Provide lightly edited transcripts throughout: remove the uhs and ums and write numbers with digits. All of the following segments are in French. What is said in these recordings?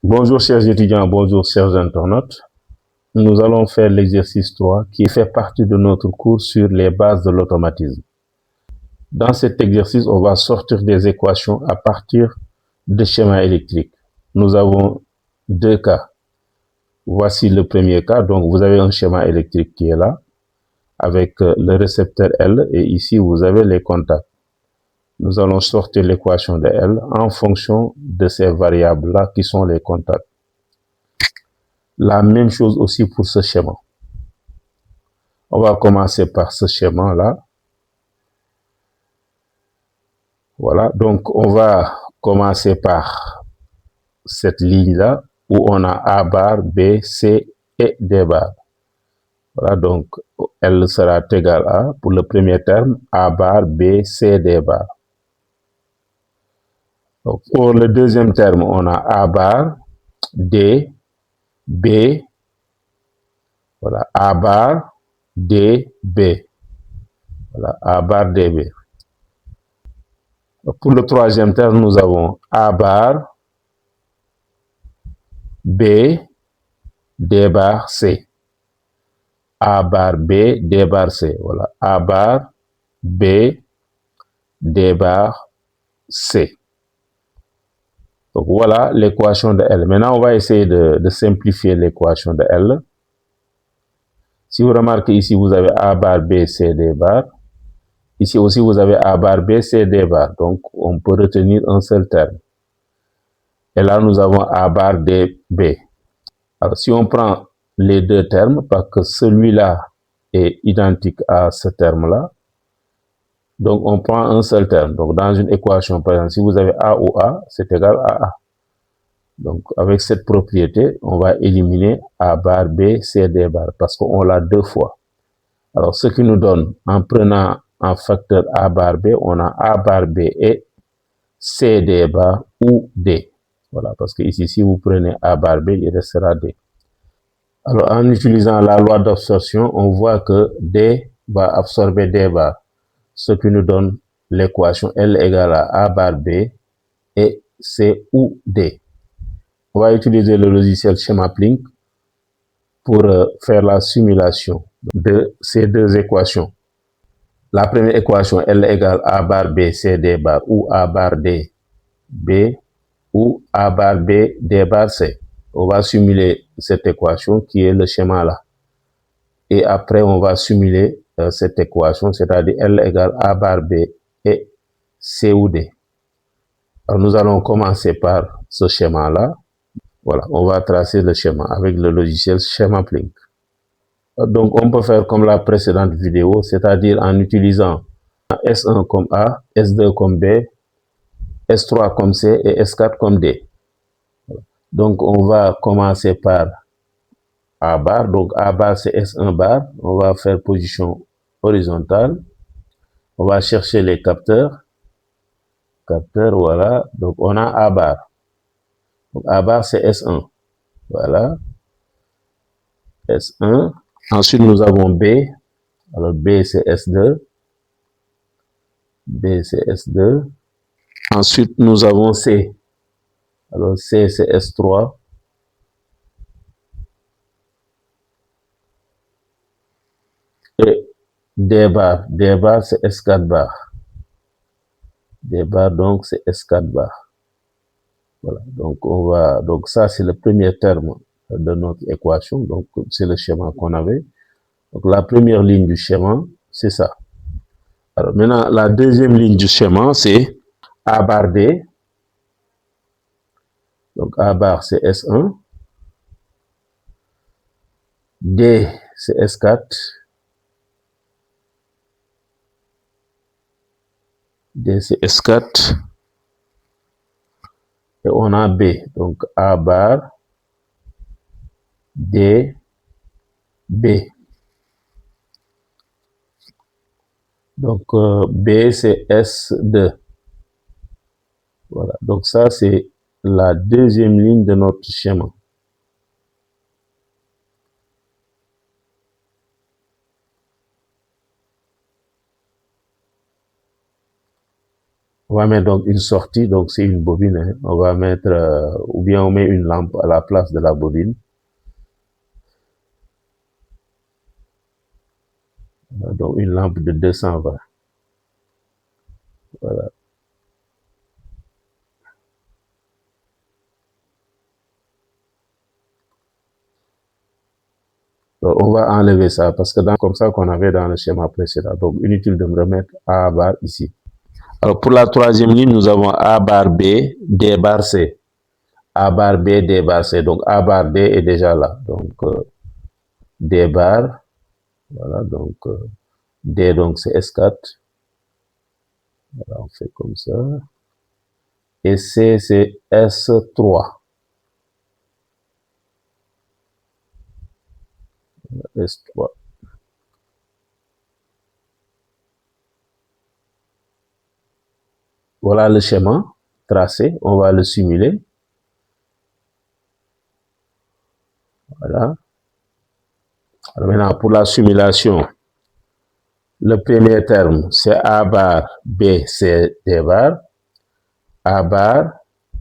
Bonjour chers étudiants, bonjour chers internautes. Nous allons faire l'exercice 3 qui fait partie de notre cours sur les bases de l'automatisme. Dans cet exercice, on va sortir des équations à partir de schémas électriques. Nous avons deux cas. Voici le premier cas. Donc, vous avez un schéma électrique qui est là avec le récepteur L et ici, vous avez les contacts. Nous allons sortir l'équation de L en fonction de ces variables-là qui sont les contacts. La même chose aussi pour ce schéma. On va commencer par ce schéma-là. Voilà, donc on va commencer par cette ligne-là où on a A bar, B, C et D bar. Voilà, donc L sera égal à, pour le premier terme, A bar, B, C, D bar. Donc, pour le deuxième terme, on a A bar, D, B, voilà, A bar, D, B. Voilà, A bar, D, B. Pour le troisième terme, nous avons A bar, B, D bar, C. A bar, B, D bar, C. Voilà, A bar, B, D bar, C. Donc voilà l'équation de L. Maintenant, on va essayer de simplifier l'équation de L. Si vous remarquez ici, vous avez A bar, B, C, D bar. Ici aussi, vous avez A bar, B, C, D bar. Donc, on peut retenir un seul terme. Et là, nous avons A bar, D, B. Alors, si on prend les deux termes, parce que celui-là est identique à ce terme-là, donc on prend un seul terme. Donc, dans une équation, par exemple, si vous avez A ou A, c'est égal à A. Donc, avec cette propriété, on va éliminer A bar, B, C, D bar, parce qu'on l'a deux fois. Alors, ce qui nous donne, en prenant un facteur A bar B, on a A bar B et C D bar ou D. Voilà, parce que ici, si vous prenez A bar B, il restera D. Alors, en utilisant la loi d'absorption, on voit que D va absorber D bar, ce qui nous donne l'équation L égale à A bar B et C ou D. On va utiliser le logiciel Schemaplink pour faire la simulation de ces deux équations. La première équation, L égale A bar B, C, D bar, ou A bar D, B, ou A bar B, D bar, C. On va simuler cette équation qui est le schéma là. Et après, on va simuler cette équation, c'est-à-dire L égale A bar B et C ou D. Alors, nous allons commencer par ce schéma-là. Voilà, on va tracer le schéma avec le logiciel Schemaplink. Donc, on peut faire comme la précédente vidéo, c'est-à-dire en utilisant S1 comme A, S2 comme B, S3 comme C et S4 comme D. Donc, on va commencer par A bar. Donc, A bar, c'est S1 bar. On va faire position horizontale. On va chercher les capteurs. Capteurs, voilà. Donc, on a A bar. Donc, A bar, c'est S1. Voilà. S1. Ensuite, nous avons B. Alors, B, c'est S2. B, c'est S2. Ensuite, nous avons C. Alors, C, c'est S3. Et D bar. D bar, c'est S4 bar. D bar, donc, c'est S4 bar. Voilà. Donc, ça, c'est le premier terme de notre équation. Donc, c'est le schéma qu'on avait. Donc, la première ligne du schéma, c'est ça. Alors, maintenant, la deuxième ligne du schéma, c'est A bar D. Donc, A bar, c'est S1. D, c'est S4. D, c'est S4. Et on a B. Donc, A bar, D, B. Donc, B, c'est S2. Voilà. Donc, ça, c'est la deuxième ligne de notre schéma. On va mettre donc une sortie, donc c'est une bobine, hein. On va mettre, ou bien on met une lampe à la place de la bobine. Donc une lampe de 220. Voilà. Donc, on va enlever ça parce que comme ça qu'on avait dans le schéma précédent. Donc inutile de me remettre A bar ici. Alors pour la troisième ligne, nous avons A bar B, D bar C. A bar B, D bar C. Donc A bar D est déjà là. Donc D bar, voilà, donc D donc c'est S4. Voilà, on fait comme ça. Et C c'est S3. S3. Voilà le schéma tracé. On va le simuler. Voilà. Alors maintenant, pour la simulation, le premier terme, c'est A bar, B, C, D bar. A bar,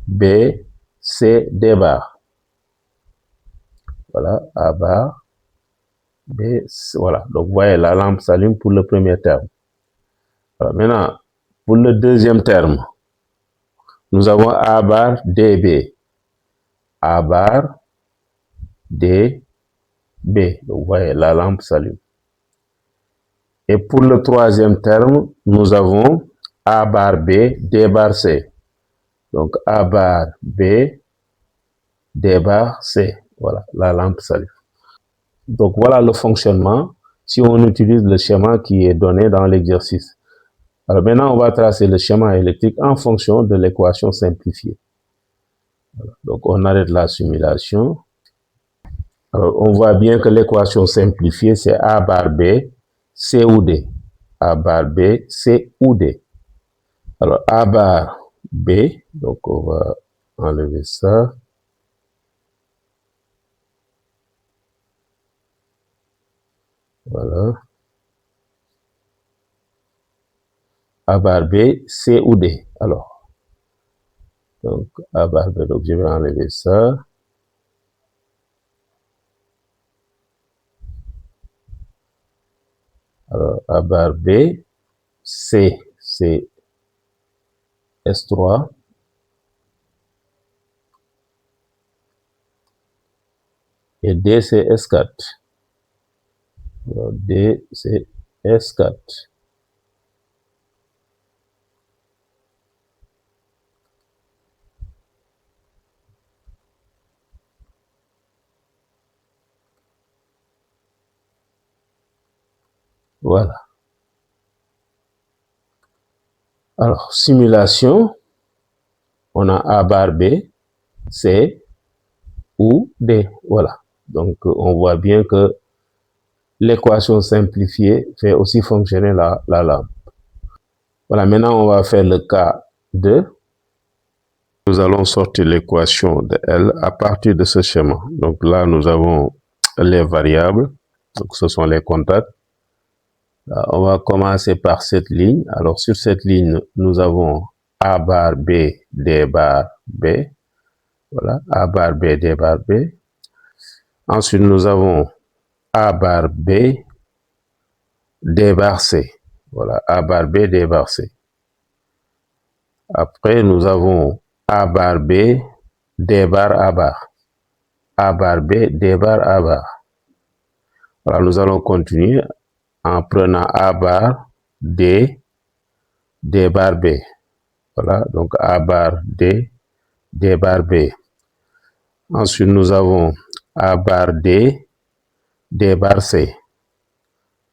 B, C, D bar. Voilà, A bar, B, C, voilà. Donc, vous voyez, la lampe s'allume pour le premier terme. Alors, maintenant, pour le deuxième terme, nous avons A bar, DB. A bar, D, B. Donc, vous voyez, la lampe s'allume. Et pour le troisième terme, nous avons A bar B, D bar C. Donc A bar B, D bar C. Voilà, la lampe s'allume. Donc voilà le fonctionnement si on utilise le schéma qui est donné dans l'exercice. Alors maintenant, on va tracer le schéma électrique en fonction de l'équation simplifiée. Voilà. Donc on arrête la simulation. Alors on voit bien que l'équation simplifiée, c'est A bar B, C ou D. A bar B, C ou D. Alors A bar B, donc on va enlever ça. Voilà. A bar B, C ou D. Alors, donc A bar B, donc je vais enlever ça. Alors, A bar B, C, c'est S3. Et D, c'est S4. Alors, D, c'est S4. Voilà. Alors, simulation, on a A bar B, C ou D. Voilà. Donc, on voit bien que l'équation simplifiée fait aussi fonctionner la lampe. Voilà, maintenant, on va faire le cas 2. Nous allons sortir l'équation de L à partir de ce schéma. Donc là, nous avons les variables. Donc ce sont les contacts. Là, on va commencer par cette ligne. Alors sur cette ligne, nous avons A bar B, D bar B. Voilà, A bar B, D bar B. Ensuite, nous avons A bar B, D bar C. Voilà, A bar B, D bar C. Après, nous avons A bar B, D bar A bar. A bar B, D bar A bar. Voilà, nous allons continuer en prenant A bar D, D bar B. Voilà, donc A bar D, D bar B. Ensuite, nous avons A bar D, D bar C.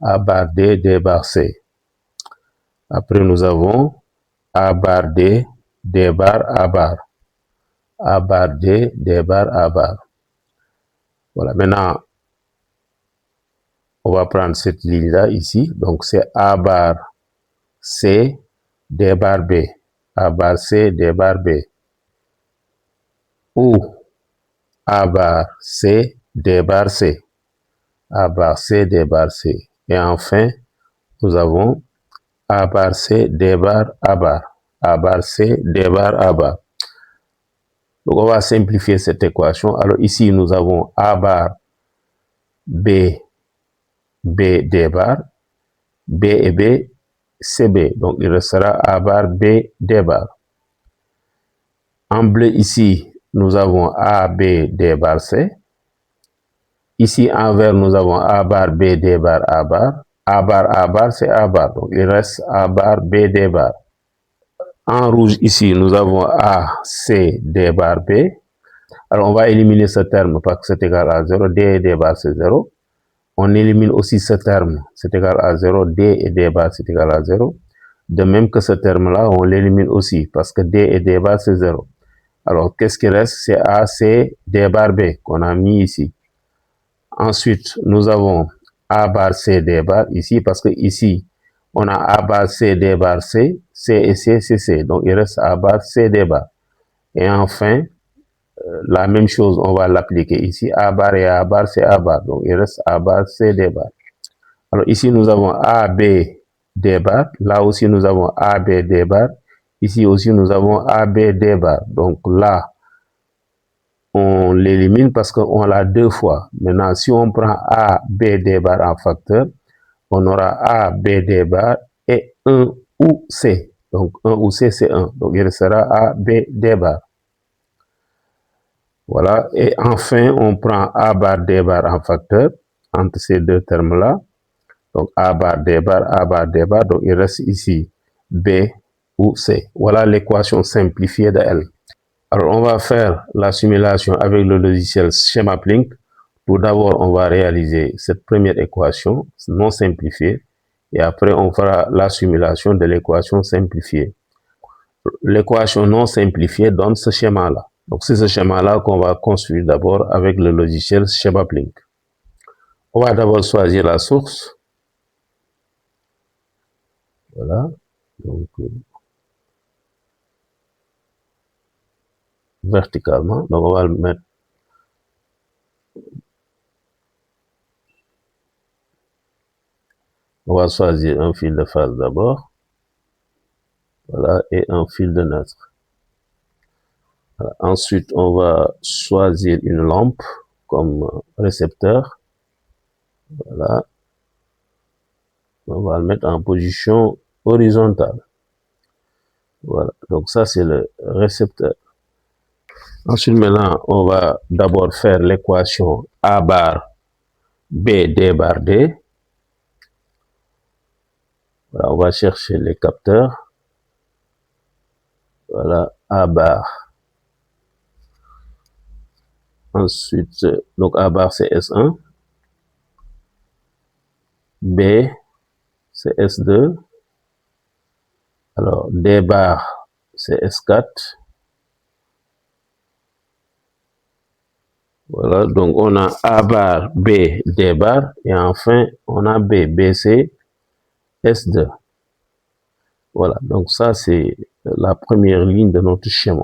A bar D, D bar C. Après, nous avons A bar D, D bar A bar. A bar D, D bar A bar. Voilà, maintenant, on va prendre cette ligne-là ici. Donc, c'est A bar C, D bar B. A bar C, D bar B. Ou A bar C, D bar C. A bar C, D bar C. Et enfin, nous avons A bar C, D bar A bar. A bar C, D bar A bar. Donc on va simplifier cette équation. Alors ici nous avons A bar B, B, D bar, B et B, CB. Donc il restera A bar B, D bar. En bleu ici, nous avons A, B, D bar C. Ici en vert, nous avons A bar B, D bar A bar. A bar, c'est A bar. Donc il reste A bar B, D bar. En rouge ici, nous avons A, C, D bar B. Alors on va éliminer ce terme parce que c'est égal à 0. D et D bar, c'est 0. On élimine aussi ce terme, c'est égal à 0. D et D bar, c'est égal à 0. De même que ce terme-là, on l'élimine aussi parce que D et D bar, c'est 0. Alors, qu'est-ce qui reste? C'est A, C, D bar B qu'on a mis ici. Ensuite, nous avons A bar C, D bar ici parce que ici, on a A bar C, D bar C, C et C, c'est C. Donc, il reste A bar C, D bar. Et enfin, la même chose, on va l'appliquer ici. A bar et A bar, c'est A bar. Donc, il reste A bar C, D bar. Alors, ici, nous avons A, B, D bar. Là aussi, nous avons A, B, D bar. Ici aussi, nous avons A, B, D bar. Donc là, on l'élimine parce qu'on l'a deux fois. Maintenant, si on prend A, B, D bar en facteur, on aura A, B, D bar et 1 ou C. Donc 1 ou C, c'est 1. Donc il restera A, B, D bar. Voilà. Et enfin, on prend A bar, D bar en facteur entre ces deux termes-là. Donc A bar, D bar, A bar, D bar. Donc il reste ici B ou C. Voilà l'équation simplifiée de L. Alors, on va faire la simulation avec le logiciel SchemaPlink. Tout d'abord, on va réaliser cette première équation non simplifiée et après, on fera la simulation de l'équation simplifiée. L'équation non simplifiée donne ce schéma-là. Donc, c'est ce schéma-là qu'on va construire d'abord avec le logiciel SchemaPlink. On va d'abord choisir la source. Voilà. Donc, verticalement. Donc, on va le mettre. On va choisir un fil de phase d'abord. Voilà, et un fil de neutre. Voilà. Ensuite, on va choisir une lampe comme récepteur. Voilà. On va le mettre en position horizontale. Voilà. Donc ça, c'est le récepteur. Ensuite, maintenant, on va d'abord faire l'équation A bar B, D bar D. Voilà, on va chercher les capteurs. Voilà, A bar. Ensuite, donc A bar, c'est S1. B, c'est S2. Alors, D bar, c'est S4. Voilà, donc on a A bar, B, D bar, et enfin, on a B, BC, S2. Voilà, donc ça, c'est la première ligne de notre schéma.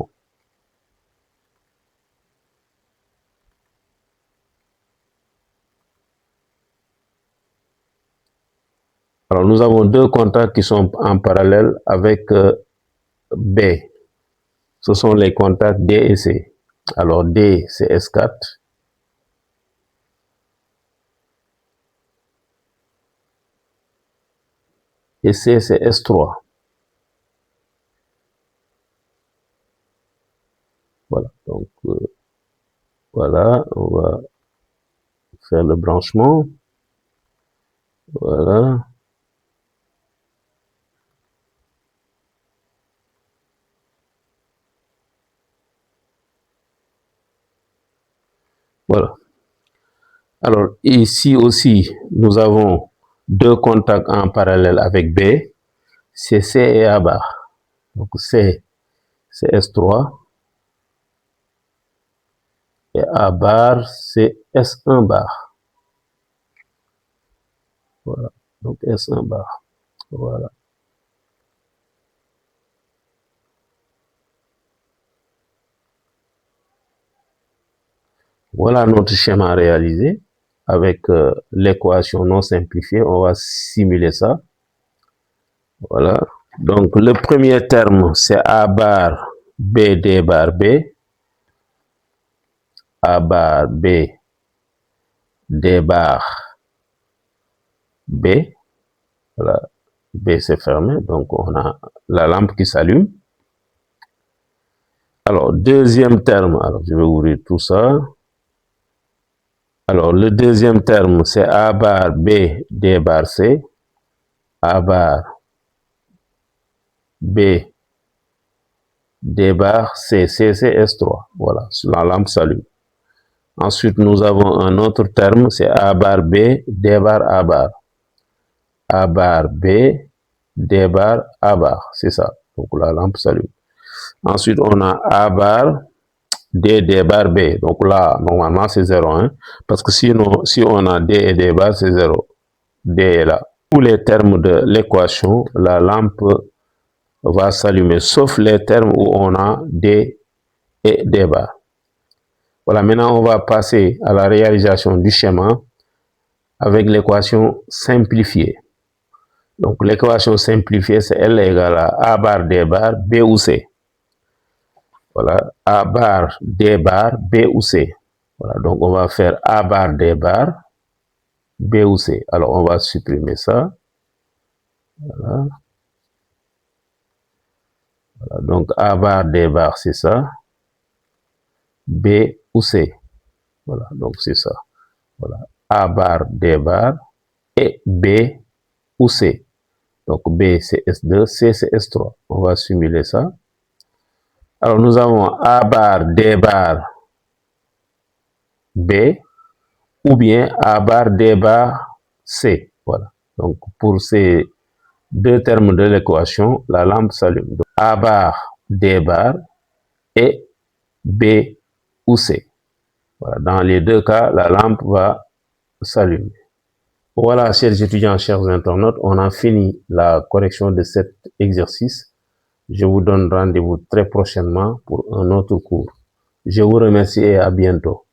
Alors, nous avons deux contacts qui sont en parallèle avec B. Ce sont les contacts D et C. Alors, D, c'est S4. Et C, c'est S3. Voilà, donc voilà, on va faire le branchement. Voilà. Voilà. Alors, ici aussi, nous avons deux contacts en parallèle avec B. C'est C et A bar. Donc, C, c'est S3. Et A bar, c'est S1 bar. Voilà. Donc, S1 bar. Voilà. Voilà notre schéma réalisé avec l'équation non simplifiée. On va simuler ça. Voilà. Donc, le premier terme, c'est A bar B, D bar B. A bar B, D bar B. Voilà, B c'est fermé, donc on a la lampe qui s'allume. Alors, deuxième terme, alors je vais ouvrir tout ça. Alors, le deuxième terme, c'est A bar B, D bar C. A bar B, D bar C, C c'est S3. Voilà, la lampe s'allume. Ensuite, nous avons un autre terme, c'est A bar B, D bar A bar. A bar B, D bar A bar, c'est ça. Donc la lampe s'allume. Ensuite, on a A bar D, D bar B. Donc là, normalement, c'est 0, hein, parce que sinon, si on a D et D bar, c'est 0. D est là. Tous les termes de l'équation, la lampe va s'allumer, sauf les termes où on a D et D bar. Voilà, maintenant, on va passer à la réalisation du schéma avec l'équation simplifiée. Donc, l'équation simplifiée, c'est L égale à A bar D bar B ou C. Voilà, A bar D bar B ou C. Voilà, donc on va faire A bar D bar B ou C. Alors, on va supprimer ça. Voilà. Voilà, donc A bar D bar, c'est ça. B ou C. Voilà, donc c'est ça. Voilà, A bar D bar et B ou C. Donc B c'est S2, C c'est S3. On va simuler ça. Alors nous avons A bar D bar B ou bien A bar D bar C. Voilà. Donc pour ces deux termes de l'équation, la lampe s'allume. A bar D bar et B ou C. Voilà. Dans les deux cas, la lampe va s'allumer. Voilà, chers étudiants, chers internautes, on a fini la correction de cet exercice. Je vous donne rendez-vous très prochainement pour un autre cours. Je vous remercie et à bientôt.